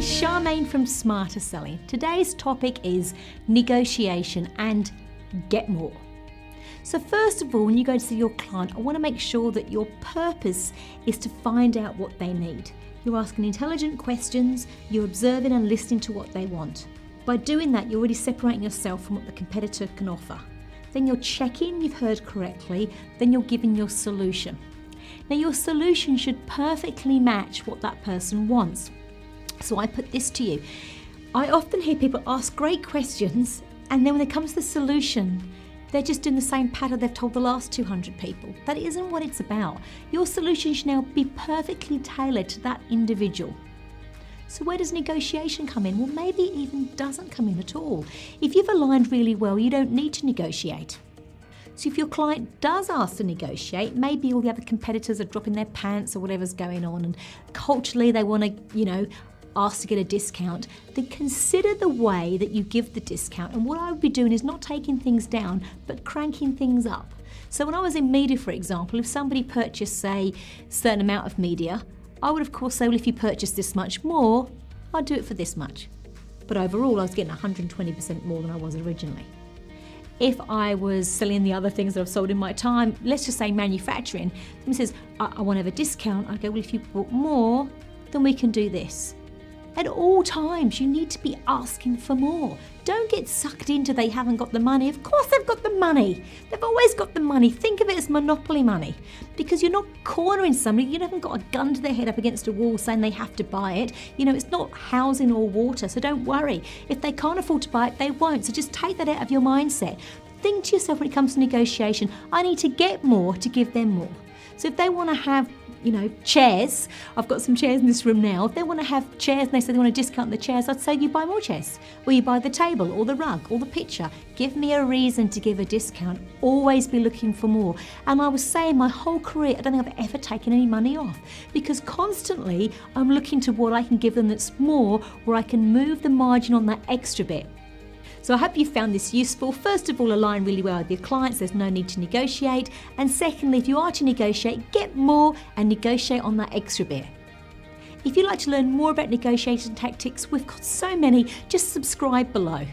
Charmaine from Smarter Selling. Today's topic is negotiation and get more. So first of all, when you go to see your client, I want to make sure that your purpose is to find out what they need. You're asking intelligent questions, you're observing and listening to what they want. By doing that, you're already separating yourself from what the competitor can offer. Then you're checking you've heard correctly, then you're giving your solution. Now your solution should perfectly match what that person wants. So I put this to you. I often hear people ask great questions, and then when it comes to the solution, they're just doing the same pattern they've told the last 200 people. That isn't what it's about. Your solution should now be perfectly tailored to that individual. So where does negotiation come in? Well, maybe it even doesn't come in at all. If you've aligned really well, you don't need to negotiate. So if your client does ask to negotiate, maybe all the other competitors are dropping their pants or whatever's going on, and culturally they want to, ask to get a discount, then consider the way that you give the discount. And what I would be doing is not taking things down, but cranking things up. So when I was in media, for example, if somebody purchased, say, a certain amount of media, I would of course say, well, if you purchase this much more, I'd do it for this much. But overall, I was getting 120% more than I was originally. If I was selling the other things that I've sold in my time, let's just say manufacturing, someone says, I want to have a discount, I go, well, if you bought more, then we can do this. At all times, you need to be asking for more. Don't get sucked into they haven't got the money. Of course they've got the money. They've always got the money. Think of it as monopoly money, because you're not cornering somebody. You haven't got a gun to their head up against a wall saying they have to buy it. It's not housing or water, so don't worry. If they can't afford to buy it, they won't. So just take that out of your mindset. Think to yourself when it comes to negotiation, I need to get more to give them more. So if they want to have chairs, I've got some chairs in this room now. If they want to have chairs and they say they want to discount the chairs, I'd say you buy more chairs, or you buy the table or the rug or the picture. Give me a reason to give a discount. Always be looking for more. And I was saying my whole career, I don't think I've ever taken any money off, because constantly I'm looking to what I can give them that's more, where I can move the margin on that extra bit. So I hope you found this useful. First of all, align really well with your clients. There's no need to negotiate. And secondly, if you are to negotiate, get more and negotiate on that extra bit. If you'd like to learn more about negotiation tactics, we've got so many, just subscribe below.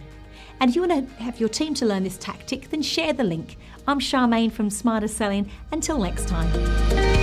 And if you want to have your team to learn this tactic, then share the link. I'm Charmaine from Smarter Selling. Until next time.